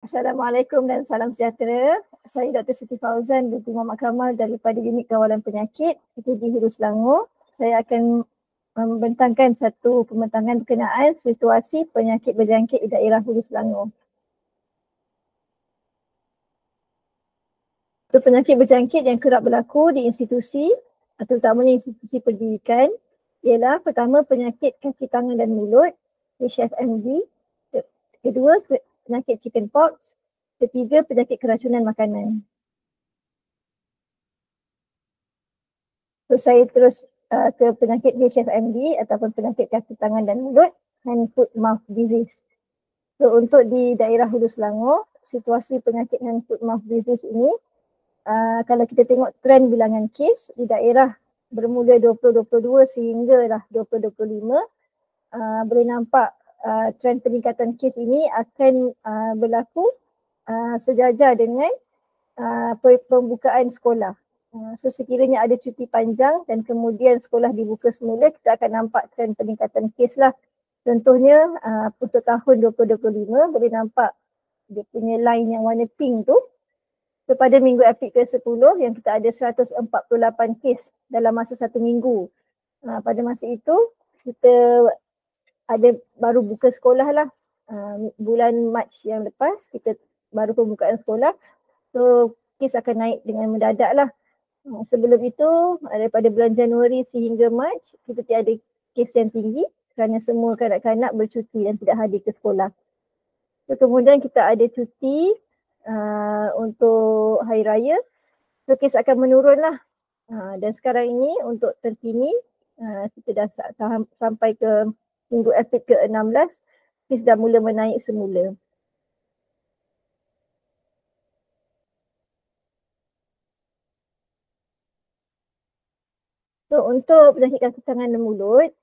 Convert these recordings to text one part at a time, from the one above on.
Assalamualaikum dan salam sejahtera. Saya Dr. Siti Fauzan binti Muhammad Kamal daripada Unit Kawalan Penyakit di Hulu Selangor. Saya akan membentangkan satu pembentangan berkenaan situasi penyakit berjangkit di daerah Hulu Selangor. So, penyakit berjangkit yang kerap berlaku di institusi, terutamanya institusi pendidikan, ialah pertama penyakit kaki tangan dan mulut, HFMD, kedua penyakit chickenpox, ketiga penyakit keracunan makanan. So saya terus ke penyakit HFMD ataupun penyakit kaki tangan dan mulut, hand foot mouth disease. So untuk di daerah Hulu Selangor, situasi penyakit hand foot mouth disease ini, kalau kita tengok trend bilangan kes di daerah bermula 2022 sehinggalah 2025, boleh nampak trend peningkatan kes ini akan berlaku sejajar dengan pembukaan sekolah. So sekiranya ada cuti panjang dan kemudian sekolah dibuka semula, kita akan nampak trend peningkatan kes lah. Contohnya untuk tahun 2025 boleh nampak dia punya line yang warna pink tu. So pada minggu April ke-10 yang kita ada 148 kes dalam masa 1 minggu. Pada masa itu kita ada baru buka sekolah lah. Bulan Mac yang lepas kita baru pembukaan sekolah. So kes akan naik dengan mendadak lah. Sebelum itu daripada bulan Januari sehingga Mac kita tiada kes yang tinggi kerana semua kanak-kanak bercuti dan tidak hadir ke sekolah. So, kemudian kita ada cuti untuk hari raya. So kes akan menurun lah. Dan sekarang ini untuk terkini kita dah sampai ke minggu April ke-16, kes dah mula menaik semula. So untuk penyakit kaki tangan dan mulut,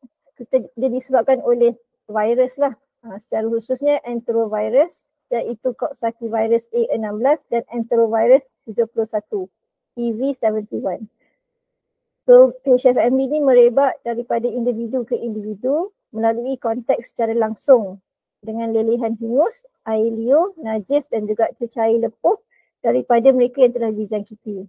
dia disebabkan oleh virus lah. Secara khususnya enterovirus, iaitu Coxsackie virus A16 dan enterovirus 71, EV71. So HFMD ini merebak daripada individu ke individu melalui konteks secara langsung dengan lelehan hingus, air liur, najis dan juga cecair lepuh daripada mereka yang telah dijangkiti.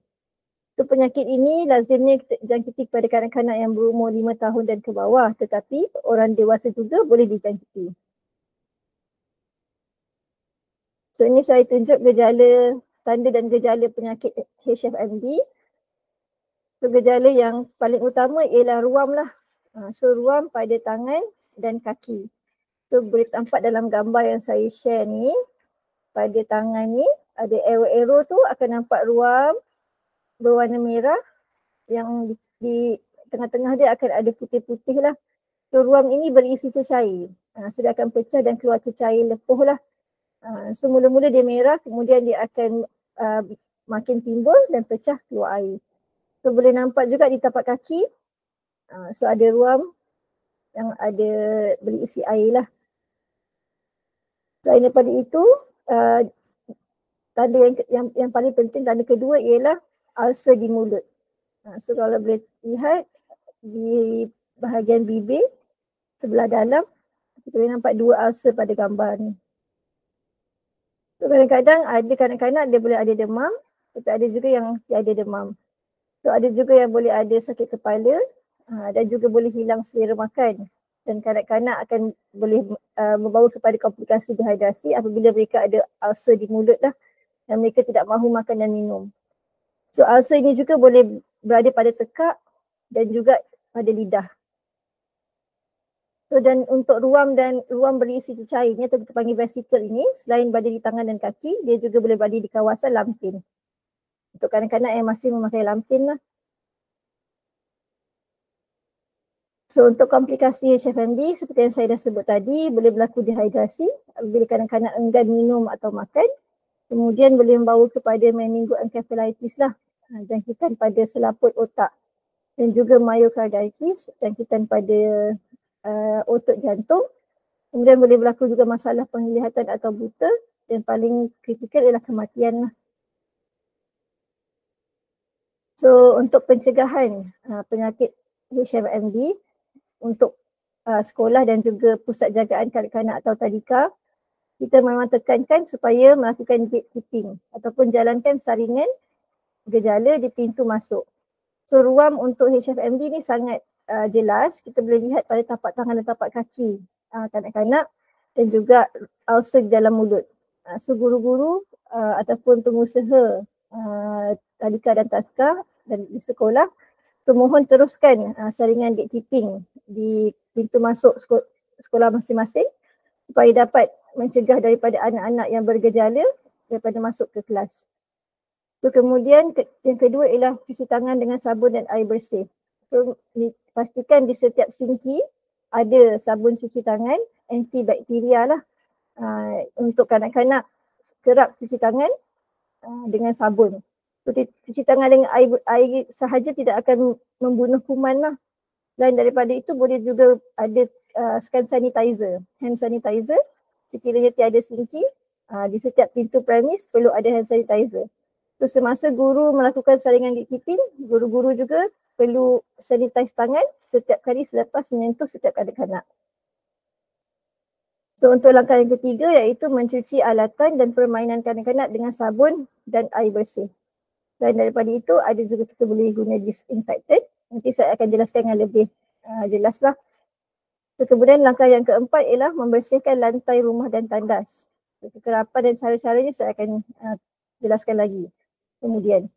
So penyakit ini lazimnya kita jangkiti kepada kanak-kanak yang berumur 5 tahun dan ke bawah, tetapi orang dewasa juga boleh dijangkiti. So ini saya tunjuk gejala, tanda dan gejala penyakit HFMD. So gejala yang paling utama ialah ruam lah. So ruam pada tangan dan kaki. So boleh nampak dalam gambar yang saya share ni, pada tangan ni ada arrow-arrow tu akan nampak ruam berwarna merah yang di tengah-tengah dia akan ada putih-putih lah. So ruam ini berisi cecair. So dia akan pecah dan keluar cecair lepuh lah. So mula-mula dia merah, kemudian dia akan makin timbul dan pecah keluar air. So boleh nampak juga di tapak kaki. So ada ruam yang ada berisi air lah. Selain daripada itu, tanda yang paling penting, tanda kedua ialah ulcer di mulut. So kalau boleh lihat di bahagian bibir sebelah dalam, kita boleh nampak 2 ulcer pada gambar ni. So kadang-kadang ada kanak-kanak dia boleh ada demam, tapi ada juga yang tiada demam. So ada juga yang boleh ada sakit kepala dan juga boleh hilang selera makan. Dan kanak-kanak akan boleh membawa kepada komplikasi dehidrasi apabila mereka ada ulcer di mulut lah dan mereka tidak mahu makan dan minum. So ulcer ini juga boleh berada pada tekak dan juga pada lidah. So dan untuk ruam berisi cecair ni atau kita panggil vesicle ini, selain berada di tangan dan kaki, dia juga boleh berada di kawasan lampin. Untuk kanak-kanak yang masih memakai lampin lah. So untuk komplikasi HFMD seperti yang saya dah sebut tadi, boleh berlaku dehidrasi apabila kanak-kanak enggan minum atau makan. Kemudian boleh membawa kepada meningoencephalitis lah, jangkitan pada selaput otak. Dan juga myocarditis, jangkitan pada otot jantung. Kemudian boleh berlaku juga masalah penglihatan atau buta. Dan paling kritikal ialah kematian lah. So untuk pencegahan penyakit HFMD untuk sekolah dan juga pusat jagaan kanak-kanak atau tadika, kita memang tekankan supaya melakukan gatekeeping ataupun jalankan saringan gejala di pintu masuk. So ruam untuk HFMD ni sangat jelas, kita boleh lihat pada tapak tangan dan tapak kaki kanak-kanak dan juga ulcer di dalam mulut. So guru-guru ataupun pengusaha tadika dan taska dan di sekolah, so mohon teruskan saringan gatekeeping di pintu masuk sekolah masing-masing supaya dapat mencegah daripada anak-anak yang bergejala daripada masuk ke kelas. So kemudian yang kedua ialah cuci tangan dengan sabun dan air bersih. So pastikan di setiap sinki ada sabun cuci tangan antibakteria lah untuk kanak-kanak kerap cuci tangan dengan sabun. So cuci tangan dengan air sahaja tidak akan membunuh kuman lah. Selain daripada itu boleh juga ada hand sanitizer. Sekiranya tiada sinki, di setiap pintu premis perlu ada hand sanitizer. So semasa guru melakukan saringan gatekeeping, guru-guru juga perlu sanitize tangan setiap kali selepas menyentuh setiap kanak-kanak. So untuk langkah yang ketiga iaitu mencuci alatan dan permainan kanak-kanak dengan sabun dan air bersih. Dan daripada itu ada juga kita boleh guna disinfectant. Nanti saya akan jelaskan dengan lebih jelaslah. So, kemudian langkah yang keempat ialah membersihkan lantai rumah dan tandas. So, kekerapan dan cara-caranya saya akan jelaskan lagi kemudian.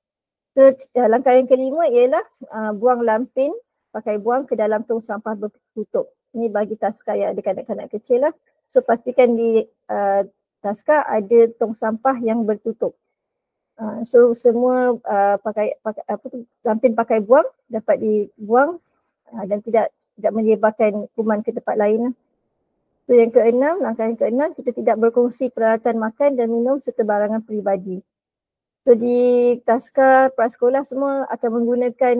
So, langkah yang kelima ialah buang lampin, pakai buang ke dalam tong sampah bertutup. Ini bagi taska yang ada kanak-kanak kecil lah. So pastikan di taska ada tong sampah yang bertutup. So semua lampin pakai buang dapat dibuang dan tidak menyebarkan kuman ke tempat lain. So yang keenam, langkah yang keenam, kita tidak berkongsi peralatan makan dan minum serta barangan peribadi. So di taska prasekolah semua akan menggunakan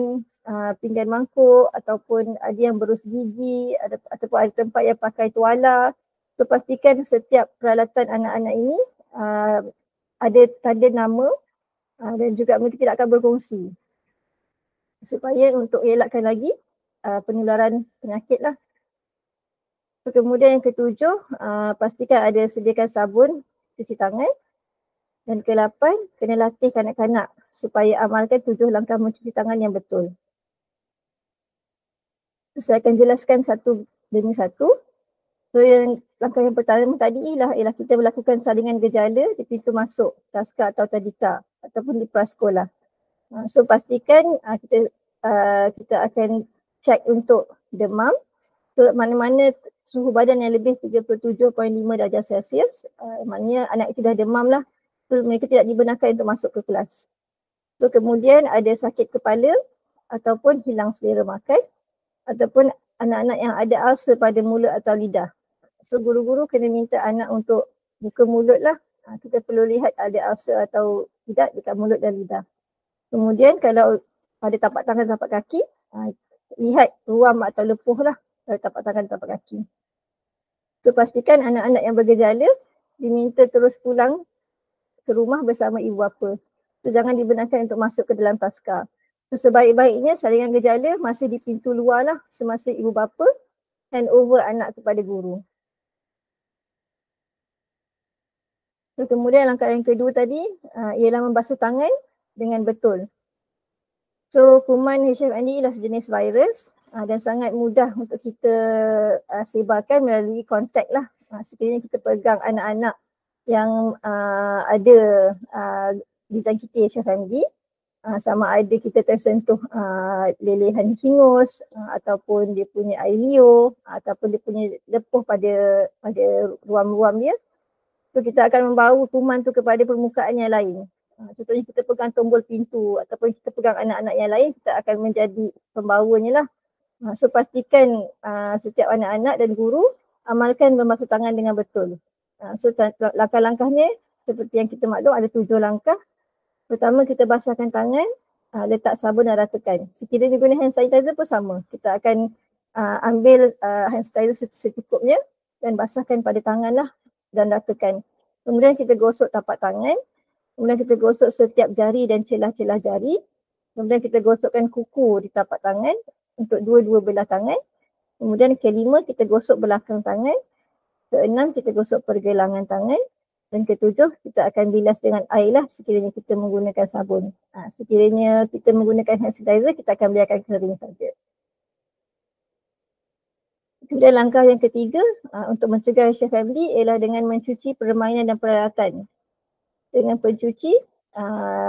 pinggan mangkuk ataupun ada yang berus gigi ataupun ada tempat yang pakai tuala. So pastikan setiap peralatan anak-anak ini ada tanda nama dan juga mereka tidak akan berkongsi supaya untuk elakkan lagi penularan penyakit lah. So, kemudian yang ketujuh, pastikan ada sediakan sabun cuci tangan. Dan ke-8, kena latih kanak-kanak supaya amalkan 7 langkah mencuci tangan yang betul. So, saya akan jelaskan satu demi satu. So yang langkah yang pertama tadi ialah kita melakukan saringan gejala di pintu masuk taska atau tadika ataupun di prasekolah. So pastikan kita akan cek untuk demam. So mana-mana suhu badan yang lebih 37.5 darjah Celsius, maknanya anak itu dah demam lah. So mereka tidak dibenarkan untuk masuk ke kelas. So kemudian ada sakit kepala ataupun hilang selera makan ataupun anak-anak yang ada ulcer pada mulut atau lidah. So guru-guru kena minta anak untuk buka mulut lah. Kita perlu lihat ada ulcer atau tidak dekat mulut dan lidah. Kemudian kalau pada tapak tangan, tapak kaki, lihat ruam atau lepuh lah pada tapak tangan, tapak kaki. So pastikan anak-anak yang bergejala diminta terus pulang ke rumah bersama ibu bapa. So jangan dibenarkan untuk masuk ke dalam taska. So sebaik-baiknya saringan gejala masih di pintu luar lah semasa ibu bapa hand over anak kepada guru. So, kemudian langkah yang kedua tadi ialah membasuh tangan dengan betul. So kuman HFMD ialah sejenis virus dan sangat mudah untuk kita sebarkan melalui kontak lah. Sekiranya kita pegang anak-anak yang ada dijangkiti HFMD, sama ada kita tersentuh lelehan hingus ataupun dia punya air liur ataupun dia punya lepuh pada ruam-ruam dia. So kita akan membawa kuman tu kepada permukaan yang lain. Contohnya kita pegang tombol pintu ataupun kita pegang anak-anak yang lain, kita akan menjadi pembawanya lah. So pastikan setiap anak-anak dan guru amalkan membasuh tangan dengan betul. So langkah-langkahnya seperti yang kita maklum ada 7 langkah. Pertama kita basahkan tangan, letak sabun dan ratakan. Sekiranya guna hand sanitizer pun sama. Kita akan ambil hand sanitizer secukupnya dan basahkan pada tangan lah dan ratakan. Kemudian kita gosok tapak tangan. Kemudian kita gosok setiap jari dan celah-celah jari. Kemudian kita gosokkan kuku di tapak tangan untuk dua-dua belah tangan. Kemudian kelima kita gosok belakang tangan. Keenam, kita gosok pergelangan tangan. Dan ketujuh, kita akan bilas dengan air lah sekiranya kita menggunakan sabun. Sekiranya kita menggunakan hand sanitizer, kita akan biarkan kering saja. Kemudian langkah yang ketiga untuk mencegah Asia Family ialah dengan mencuci permainan dan peralatan dengan pencuci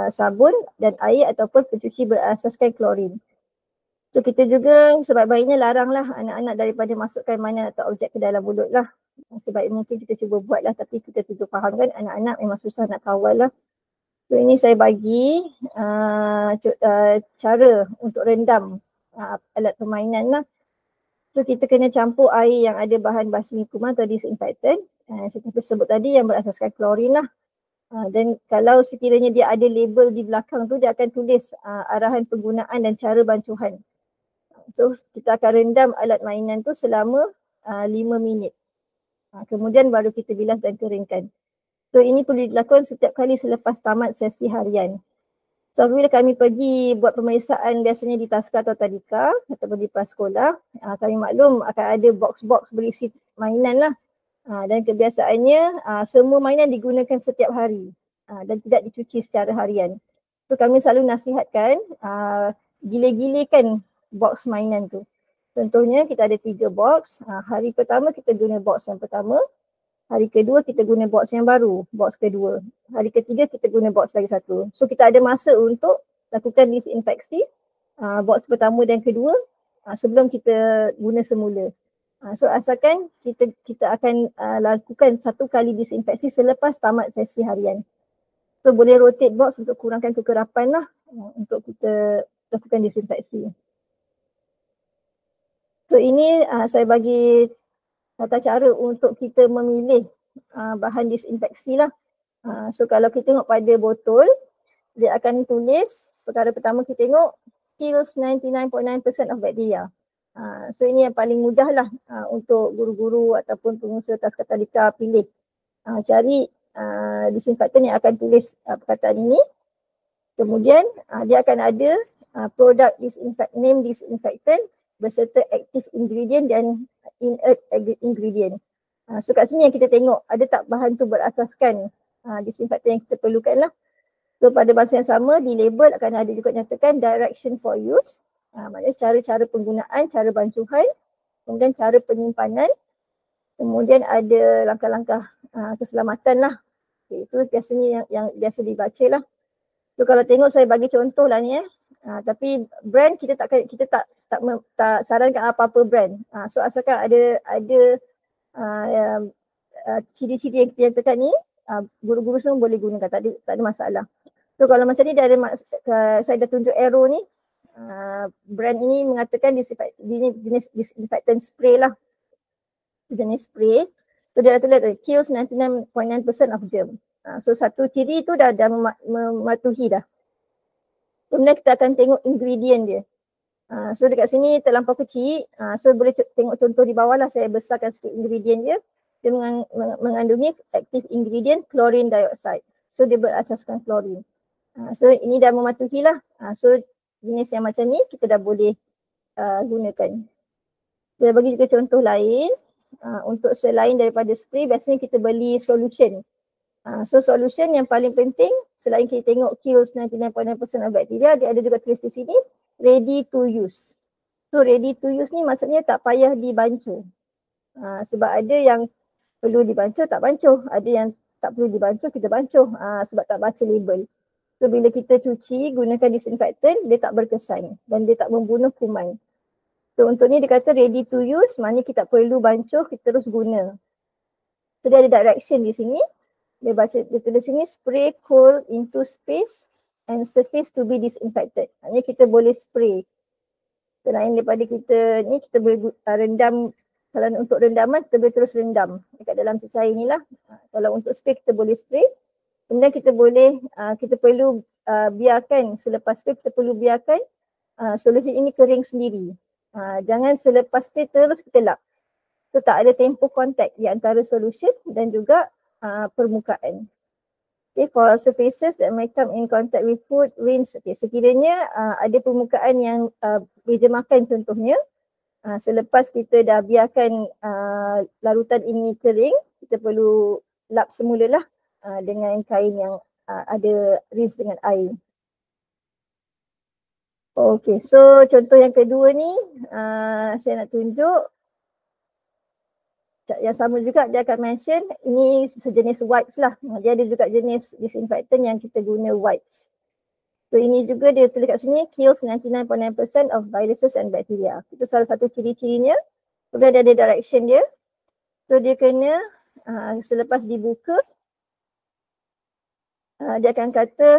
sabun dan air ataupun pencuci berasaskan klorin. So kita juga sebaik-baiknya laranglah anak-anak daripada masukkan mainan atau objek ke dalam mulut lah. Sebaik mungkin kita cuba buat lah, tapi kita juga faham kan anak-anak memang susah nak kawal lah. So ini saya bagi cara untuk rendam alat permainan lah. So kita kena campur air yang ada bahan basmi kuman atau disinfektan. Saya sebut tadi yang berasaskan klorin lah. Dan kalau sekiranya dia ada label di belakang tu, dia akan tulis arahan penggunaan dan cara bancuhan. So kita akan rendam alat mainan tu selama 5 minit. Kemudian baru kita bilas dan keringkan. So ini perlu dilakukan setiap kali selepas tamat sesi harian. So bila kami pergi buat pemeriksaan biasanya di Taska atau Tadika ataupun di prasekolah, kami maklum akan ada box-box berisi mainan lah. Dan kebiasaannya semua mainan digunakan setiap hari dan tidak dicuci secara harian. So kami selalu nasihatkan gila-gilakan box mainan tu. Contohnya kita ada 3 box, hari pertama kita guna box yang pertama, hari kedua kita guna box yang baru, box kedua, hari ketiga kita guna box lagi satu. So kita ada masa untuk lakukan disinfeksi box pertama dan kedua sebelum kita guna semula. So asalkan kita akan lakukan 1 kali disinfeksi selepas tamat sesi harian. So boleh rotate box untuk kurangkan kekerapan lah untuk kita lakukan disinfeksi. So ini saya bagi tata cara untuk kita memilih bahan disinfeksi lah. So kalau kita tengok pada botol, dia akan tulis perkara pertama kita tengok kills 99.9% of bacteria. So ini yang paling mudah lah untuk guru-guru ataupun pengusaha Taska Tadika pilih. Cari disinfektan yang akan tulis perkataan ini. Kemudian dia akan ada produk name disinfectant beserta active ingredient dan inert ingredient. So kat sini yang kita tengok ada tak bahan tu berasaskan disinfektan yang kita perlukan lah. So pada masa yang sama di label akan ada juga nyatakan direction for use. Maknanya cara-cara penggunaan, cara bancuhan, kemudian cara penyimpanan, kemudian ada langkah-langkah keselamatan lah. Okay, itu biasanya yang biasa dibaca lah. So kalau tengok saya bagi contoh lah ni tapi brand kita tak sarankan apa-apa brand. So asalkan ada ciri-ciri yang kita nyatakan ni, guru-guru semua boleh gunakan, tak ada masalah. So kalau macam ni saya dah tunjuk arrow ni, brand ini mengatakan jenis disinfectant spray lah. Jenis spray. So dia dah tulis kills 99.9% of germ. So satu ciri tu dah mematuhi dah. Kemudian kita akan tengok ingredient dia. So dekat sini terlampau kecil. So boleh tengok contoh di bawah lah, saya besarkan sikit ingredient dia. Dia mengandungi active ingredient chlorine dioxide. So dia berasaskan klorin. So ini dah mematuhi lah. So jenis yang macam ni kita dah boleh gunakan. Saya bagi juga contoh lain. Untuk selain daripada spray, biasanya kita beli solution. So solution yang paling penting selain kita tengok kills 99.9% of bacteria, dia ada juga tulis di sini ready to use. So ready to use ni maksudnya tak payah dibancuh. Sebab ada yang perlu dibancuh tak bancuh, ada yang tak perlu dibancuh kita bancuh sebab tak baca label. So bila kita cuci gunakan disinfektan, dia tak berkesan dan dia tak membunuh kuman. So untuk ni dia kata ready to use, maknanya kita tak perlu bancuh, kita terus guna. So dia ada direction di sini. Dia tulis sini spray coal into space and surface to be disinfected. Maksudnya kita boleh spray. Selain daripada kita ni, kita boleh rendam. Kalau untuk rendaman, kita boleh terus rendam dekat dalam cecair ni lah. Kalau untuk spray, kita boleh spray. Kemudian kita perlu biarkan, selepas spray kita perlu biarkan solusi ini kering sendiri. Jangan selepas spray terus kita lap. So tak ada tempoh kontak di antara solution dan juga permukaan. Okay, for surfaces that may come in contact with food, rinse. Okay, sekiranya ada permukaan yang meja makan contohnya, Selepas kita dah biarkan larutan ini kering, kita perlu lap semula lah dengan kain yang ada rinse dengan air. Okay, so contoh yang kedua ni saya nak tunjuk. Yang sama juga dia akan mention ini sejenis wipes lah. Dia ada juga jenis disinfectant yang kita guna wipes. So ini juga dia tulis kat sini kills 99.9% of viruses and bacteria. Itu salah satu ciri-cirinya. Kemudian dia ada direction dia. So dia kena selepas dibuka dia akan kata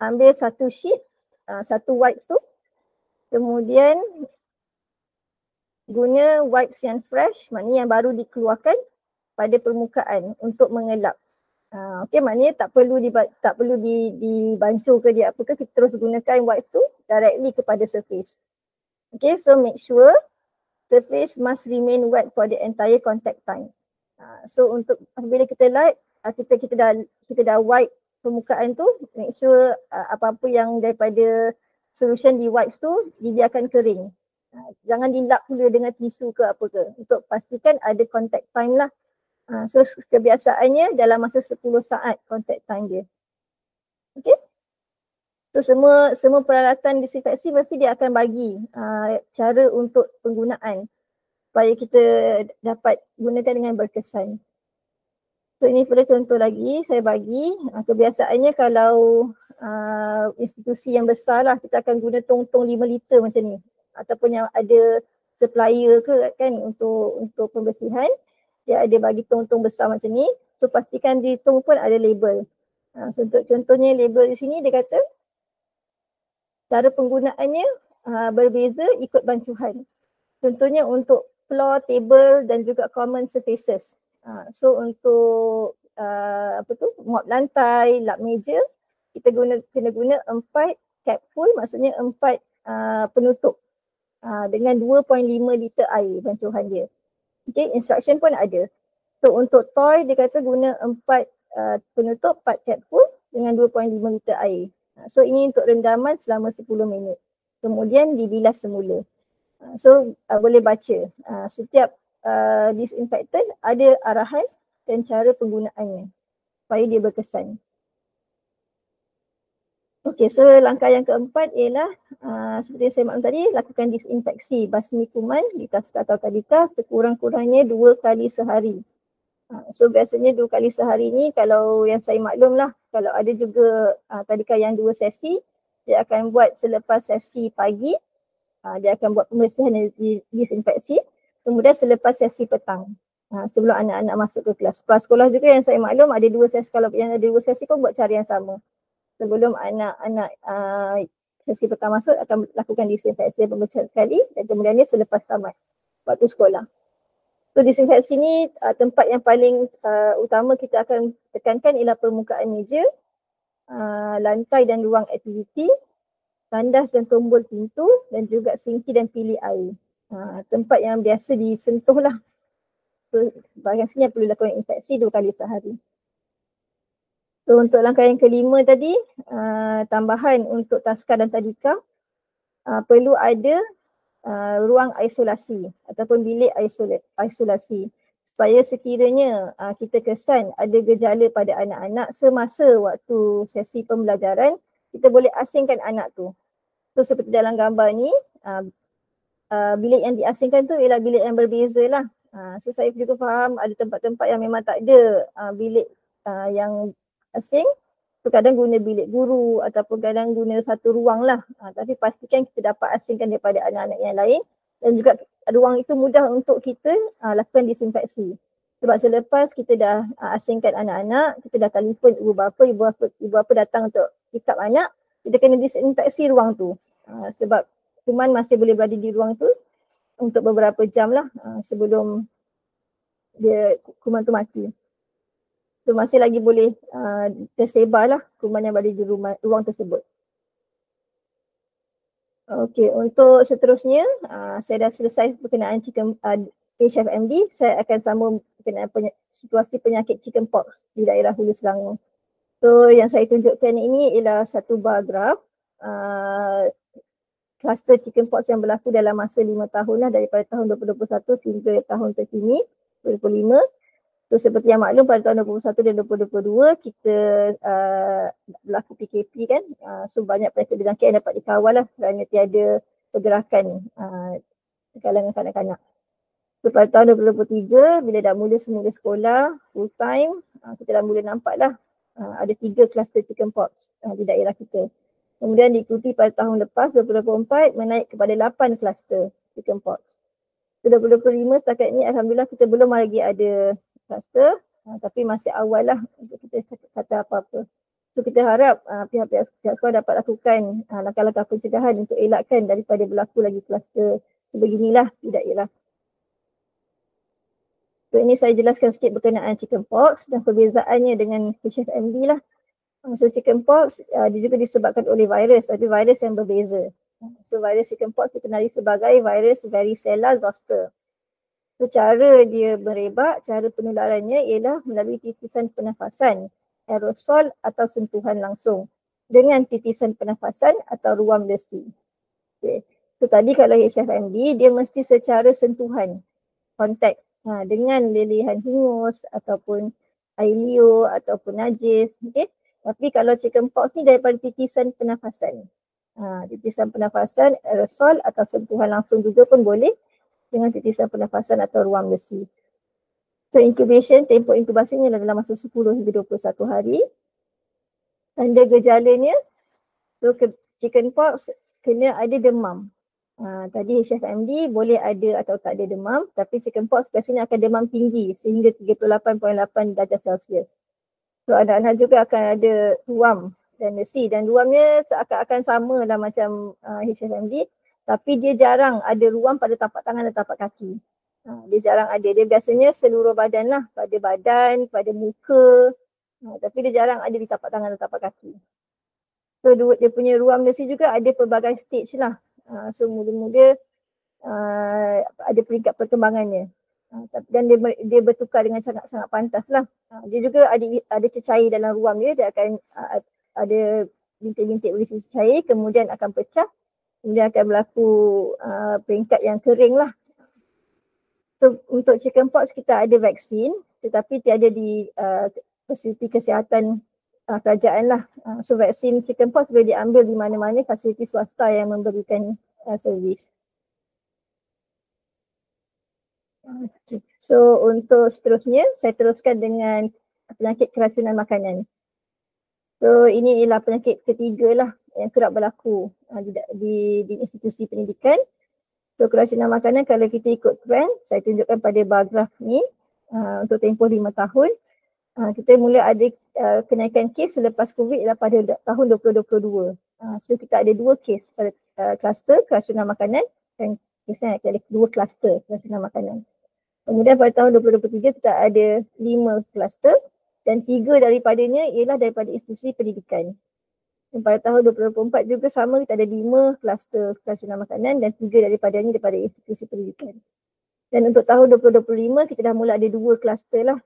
ambil satu sheet, satu wipes tu. Kemudian guna wipes yang fresh, maknanya yang baru dikeluarkan pada permukaan untuk mengelap. Okey, maknanya tak perlu dibancuh ke dia apa ke, kita terus gunakan wipes tu directly kepada surface. Okay, so make sure surface must remain wet for the entire contact time. So untuk bila kita light, kita dah wipe permukaan tu, make sure apa-apa yang daripada solution di wipes tu dibiarkan kering. Jangan dilap pula dengan tisu ke apa ke, untuk pastikan ada contact time lah. So kebiasaannya dalam masa 10 saat contact time dia. Okay. So semua peralatan disinfeksi mesti dia akan bagi cara untuk penggunaan supaya kita dapat gunakan dengan berkesan. So ini pada contoh lagi saya bagi, kebiasaannya kalau institusi yang besar lah, kita akan guna tong-tong 5 liter macam ni. Ataupun yang ada supplier ke kan untuk pembersihan, dia ada bagi tong-tong besar macam ni. So pastikan di tong pun ada label. So untuk contohnya label di sini dia kata cara penggunaannya berbeza ikut bancuhan. Contohnya untuk floor, table dan juga common surfaces. So untuk mop lantai, lap meja, kita kena guna 4 cap full, maksudnya 4 penutup. Dengan 2.5 liter air bancuhan dia. Okay, instruction pun ada. So untuk toy dia kata guna 4 penutup, 4 cap full dengan 2.5 liter air. So ini untuk rendaman selama 10 minit. Kemudian dibilas semula. So boleh baca setiap disinfectant ada arahan dan cara penggunaannya supaya dia berkesan. Okey, so langkah yang keempat ialah seperti yang saya maklum tadi, lakukan disinfeksi basmi kuman di taska atau tadika sekurang-kurangnya 2 kali sehari. So biasanya 2 kali sehari ni kalau yang saya maklum lah, kalau ada juga tadika yang 2 sesi, dia akan buat selepas sesi pagi, dia akan buat pembersihan dan disinfeksi, kemudian selepas sesi petang. Sebelum anak-anak masuk ke kelas. Sekolah juga yang saya maklum ada 2 sesi, kalau yang ada 2 sesi pun buat cara yang sama. Sebelum anak-anak sesi pertama masuk akan lakukan disinfeksi dan pembersihan sekali dan kemudiannya selepas tamat waktu sekolah. So disinfeksi ni tempat yang paling utama kita akan tekankan ialah permukaan meja, lantai dan ruang aktiviti, tandas dan tombol pintu dan juga sinki dan pilih air. Tempat yang biasa disentuh lah. So bahagian sini perlu lakukan infeksi 2 kali sehari. So untuk langkah yang kelima tadi, tambahan untuk taska dan tadika, perlu ada ruang isolasi ataupun bilik isolasi supaya sekiranya kita kesan ada gejala pada anak-anak semasa waktu sesi pembelajaran, kita boleh asingkan anak tu. So seperti dalam gambar ni, bilik yang diasingkan tu ialah bilik yang berbeza lah. So saya juga faham ada tempat-tempat yang memang tak ada bilik yang asing, so kadang guna bilik guru ataupun kadang guna satu ruang lah. Tapi pastikan kita dapat asingkan daripada anak-anak yang lain dan juga ruang itu mudah untuk kita lakukan disinfeksi. Sebab selepas kita dah asingkan anak-anak, kita dah telefon ibu bapa datang untuk pick up anak, kita kena disinfeksi ruang tu. Sebab kuman masih boleh berada di ruang tu untuk beberapa jam lah sebelum dia kuman tu mati. So masih lagi boleh tersebar lah kuman yang berada di ruang tersebut. Okey, untuk seterusnya saya dah selesai berkenaan HFMD. Saya akan sambung berkenaan situasi penyakit chickenpox di daerah Hulu Selangor. So yang saya tunjukkan ini ialah satu bar graf kluster chickenpox yang berlaku dalam masa 5 tahun lah, daripada tahun 2021 sehingga tahun terkini 2025. So seperti yang maklum, pada tahun 2021 dan 2022 kita berlaku PKP kan. So banyak penyakit berjangkit yang dapat dikawal lah kerana tiada pergerakan kalangan kanak-kanak. So pada tahun 2023 bila dah mula semula sekolah full time, kita dah mula nampak lah ada 3 kluster chickenpox di daerah kita. Kemudian diikuti pada tahun lepas 2024 menaik kepada 8 kluster chickenpox. So 2025 setakat ni alhamdulillah kita belum lagi ada kluster, tapi masih awal lah untuk kita kata apa-apa. So kita harap pihak sekolah dapat lakukan langkah-langkah pencegahan untuk elakkan daripada berlaku lagi kluster sebeginilah di daerah. So ini saya jelaskan sikit berkenaan chickenpox dan perbezaannya dengan HFMD lah. So chickenpox dia juga disebabkan oleh virus, tapi virus yang berbeza. So virus chickenpox dikenali sebagai virus varicella zoster. So cara dia merebak, cara penularannya ialah melalui titisan pernafasan, aerosol atau sentuhan langsung dengan titisan pernafasan atau ruam lesi. Okay. So tadi kalau HFMD dia mesti secara sentuhan, kontak dengan lelehan hingus ataupun air liur ataupun najis. Okay. Tapi kalau chickenpox ni daripada titisan pernafasan. Titisan pernafasan, aerosol atau sentuhan langsung juga pun boleh dengan titisan pernafasan atau ruam lesi. So incubation, tempoh inkubasinya dalam masa 10 hingga 21 hari. Tanda gejalanya, so chickenpox kena ada demam. Tadi HFMD boleh ada atau tak ada demam, tapi chickenpox biasanya akan demam tinggi sehingga 38.8 darjah Celsius. So anak-anak juga akan ada ruam dan lesi, dan ruamnya seakan-akan sama lah macam HFMD, tapi dia jarang ada ruam pada tapak tangan dan tapak kaki. Dia jarang ada, dia biasanya seluruh badan lah, pada badan, pada muka, tapi dia jarang ada di tapak tangan dan tapak kaki. So dia punya ruam lesi juga ada pelbagai stage lah. So mula-mula ada peringkat perkembangannya, dan dia bertukar dengan sangat pantas lah. Dia juga ada cecair dalam ruam dia akan ada bintik-bintik berisi cecair, kemudian akan pecah, kemudian akan berlaku peringkat yang kering lah. So untuk chickenpox kita ada vaksin, tetapi tiada di fasiliti kesihatan kerajaan lah. So vaksin chickenpox boleh diambil di mana-mana fasiliti swasta yang memberikan servis. Okay. So untuk seterusnya saya teruskan dengan penyakit keracunan makanan. So ini ialah penyakit ketiga lah yang kerap berlaku di institusi pendidikan. So keracunan makanan kalau kita ikut trend, saya tunjukkan pada bar graf ni untuk tempoh 5 tahun. Kita mula ada kenaikan kes selepas COVID ialah pada tahun 2022. So kita ada 2 kes pada kluster keracunan makanan dan kesnya ada 2 kluster keracunan makanan. Kemudian pada tahun 2023 kita ada 5 kluster dan 3 daripadanya ialah daripada institusi pendidikan. Dan pada tahun 2024 juga sama, kita ada 5 kluster keracunan makanan dan 3 daripadanya daripada institusi pendidikan. Dan untuk tahun 2025 kita dah mula ada 2 kluster lah.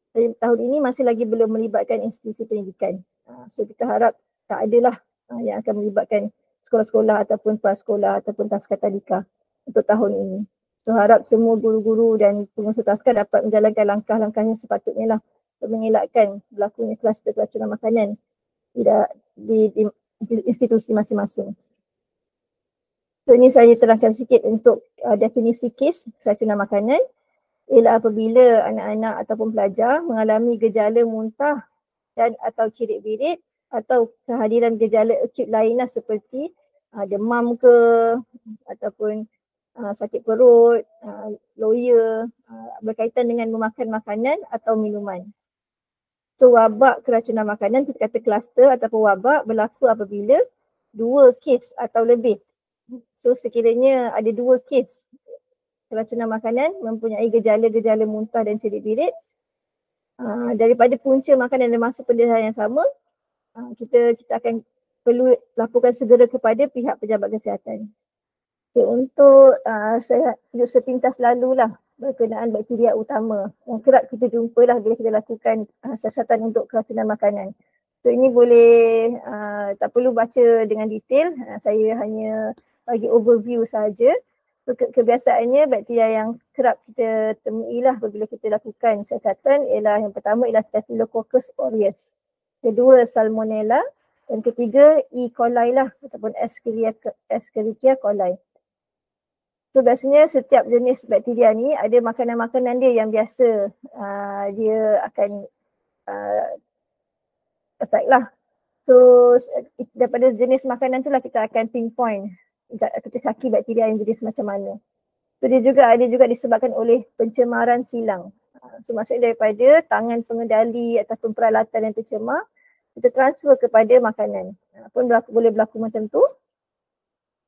Dan tahun ini masih lagi belum melibatkan institusi pendidikan. So kita harap tak adalah yang akan melibatkan sekolah-sekolah ataupun prasekolah ataupun taska tadika untuk tahun ini. So harap semua guru-guru dan pengurusi taska dapat menjalankan langkah-langkah yang sepatutnya lah untuk mengelakkan berlakunya kluster keracunan makanan di institusi masing-masing. So ini saya terangkan sikit untuk definisi kes keracunan makanan. Ialah apabila anak-anak ataupun pelajar mengalami gejala muntah dan atau cirit-birit atau kehadiran gejala akut lainlah seperti demam ke ataupun sakit perut, loya berkaitan dengan memakan makanan atau minuman. So wabak keracunan makanan, kita kata kluster ataupun wabak berlaku apabila 2 kes atau lebih. So sekiranya ada 2 kes keracunan makanan mempunyai gejala-gejala muntah dan cirit-birit daripada punca makanan dan masa pendedahan yang sama, kita akan perlu laporkan segera kepada pihak pejabat kesihatan. Okay, untuk saya tunjuk sepintas lalulah berkenaan bakteria utama yang kerap kita jumpalah bila kita lakukan siasatan untuk keracunan makanan. So ini boleh tak perlu baca dengan detail, saya hanya bagi overview saja. So kebiasaannya bakteria yang kerap kita temui lah apabila kita lakukan siasatan ialah yang pertama ialah Staphylococcus aureus, kedua Salmonella, dan ketiga E. coli lah ataupun Escherichia coli. So biasanya setiap jenis bakteria ni ada makanan-makanan dia yang biasa dia akan attack lah. So daripada jenis makanan tu lah kita akan pinpoint kita caki bakteria yang jenis macam mana. So dia juga ada juga disebabkan oleh pencemaran silang. So maksudnya daripada tangan pengendali ataupun peralatan yang tercemar, kita transfer kepada makanan. Pun boleh berlaku macam tu.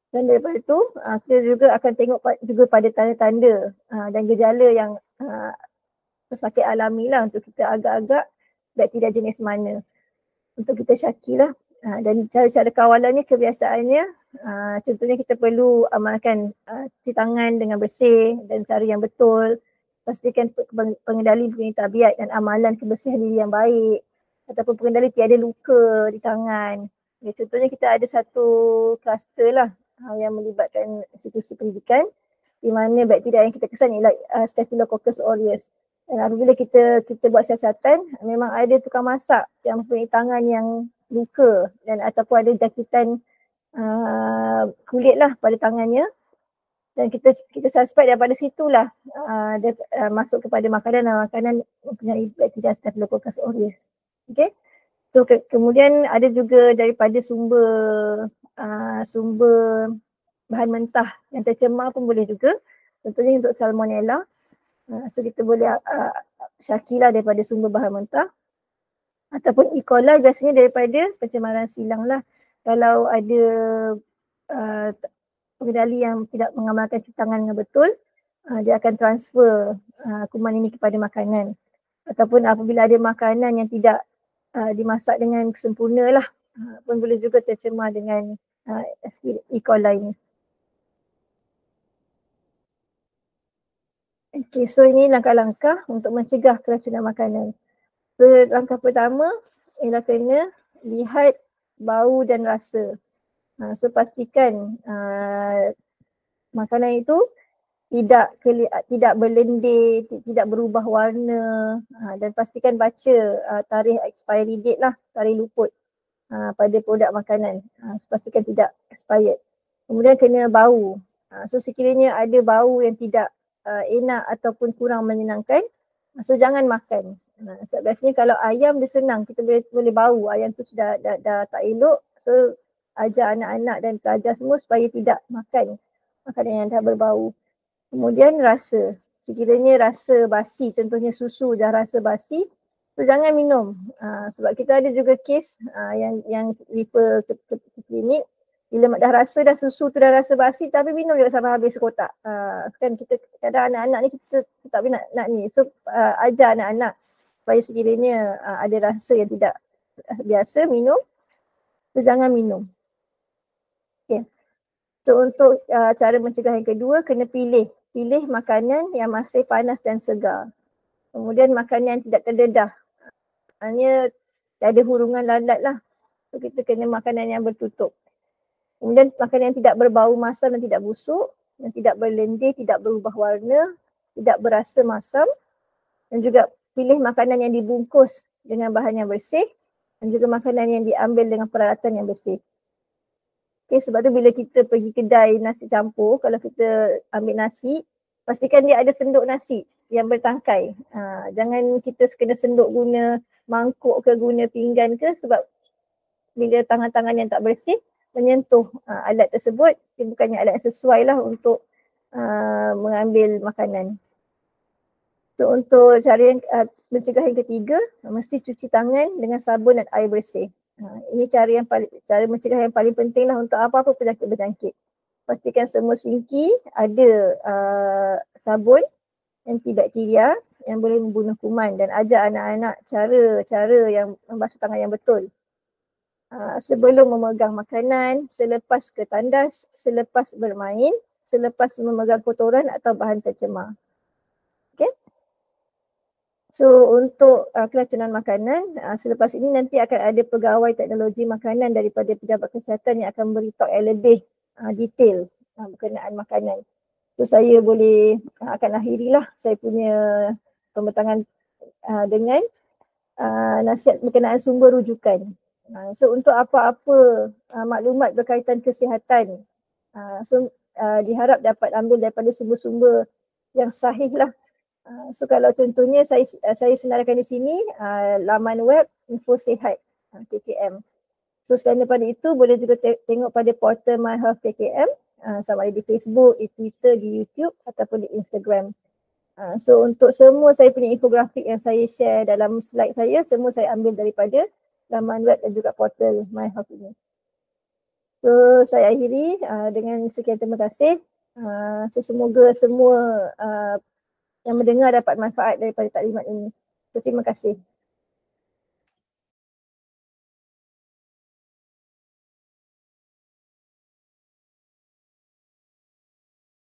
Dan daripada tu kita juga akan tengok juga pada tanda-tanda dan gejala yang pesakit alami lah untuk kita agak-agak bakteria jenis mana untuk kita syaki lah. Dan cara-cara kawalannya kebiasaannya contohnya kita perlu amalkan cuci tangan dengan bersih dan cara yang betul, pastikan pengendali mempunyai tabiat dan amalan kebersihan diri yang baik ataupun pengendali tiada luka di tangan. Ya, contohnya kita ada satu kluster lah yang melibatkan institusi pendidikan di mana bakteria yang kita kesan ialah Staphylococcus aureus. Dan apabila kita buat siasatan, memang ada tukang masak yang mempunyai tangan yang luka dan ataupun ada jangkitan kulit lah pada tangannya. Dan kita suspect daripada situlah dia masuk kepada makanan mempunyai bakteria Staphylococcus aureus. Okay. So kemudian ada juga daripada sumber bahan mentah yang tercemar pun boleh juga. Contohnya untuk Salmonella. So kita boleh syakilah daripada sumber bahan mentah. Ataupun E. coli biasanya daripada pencemaran silang lah. Kalau ada pengendali yang tidak mengamalkan cuci tangan dengan betul, dia akan transfer kuman ini kepada makanan. Ataupun apabila ada makanan yang tidak dimasak dengan sempurna lah, pun boleh juga tercemar dengan E. coli ini. Okay, so ini langkah-langkah untuk mencegah keracunan makanan. So langkah pertama ialah kena lihat bau dan rasa. So pastikan makanan itu tidak berlendir, tidak berubah warna, dan pastikan baca tarikh expiry date lah, tarikh luput pada produk makanan. Pastikan tidak expired. Kemudian kena bau. So sekiranya ada bau yang tidak enak ataupun kurang menyenangkan, so jangan makan. So biasanya kalau ayam dia senang, kita boleh bau ayam tu dah tak elok. So ajar anak-anak dan pelajar semua supaya tidak makan makanan yang dah berbau. Kemudian rasa. Sekiranya rasa basi, contohnya susu dah rasa basi, so jangan minum. Sebab kita ada juga kes yang refer ke klinik, bila dah rasa susu tu dah rasa basi tapi minum juga sampai habis kotak. Kan kita kadang anak-anak ni kita tak boleh nak ni. So ajar anak-anak supaya sekiranya ada rasa yang tidak biasa minum, so jangan minum. Okay. So untuk cara mencegah yang kedua, kena pilih makanan yang masih panas dan segar. Kemudian makanan yang tidak terdedah. Hanya ada hurungan lalat lah. So kita kena makanan yang bertutup. Kemudian makanan yang tidak berbau masam dan tidak busuk, yang tidak berlendir, tidak berubah warna, tidak berasa masam, dan juga pilih makanan yang dibungkus dengan bahan yang bersih dan juga makanan yang diambil dengan peralatan yang bersih. Okay, sebab tu bila kita pergi kedai nasi campur, kalau kita ambil nasi, pastikan dia ada senduk nasi yang bertangkai. Jangan kita kena senduk guna mangkuk ke guna pinggan ke, sebab bila tangan-tangan yang tak bersih menyentuh alat tersebut, dia bukannya alat yang sesuai lah untuk mengambil makanan. So untuk cara yang mencegah yang ketiga, mesti cuci tangan dengan sabun dan air bersih. Ini cara mencegah yang paling penting lah untuk apa-apa penyakit berjangkit. Pastikan semua sinki ada sabun antibakteria yang boleh membunuh kuman, dan ajar anak-anak cara yang membasuh tangan yang betul. Sebelum memegang makanan, selepas ke tandas, selepas bermain, selepas memegang kotoran atau bahan tercemar. Okay? So untuk keracunan makanan, selepas ini nanti akan ada pegawai teknologi makanan daripada pejabat kesihatan yang akan beritahu yang lebih detail berkenaan makanan. So saya boleh akan akhirilah saya punya pembentangan dengan nasihat berkenaan sumber rujukan. So untuk apa-apa maklumat berkaitan kesihatan, diharap dapat ambil daripada sumber-sumber yang sahih lah. So kalau contohnya saya senaraikan di sini laman web Info Sihat KKM. So selain daripada itu boleh juga tengok pada portal My Health KKM sama ada di Facebook, di Twitter, di YouTube ataupun di Instagram. So untuk semua saya punya infografik yang saya share dalam slide saya, semua saya ambil daripada laman web dan juga portal My Health ini. So saya akhiri dengan sekian terima kasih. So semoga semua yang mendengar dapat manfaat daripada taklimat ini. So, terima kasih.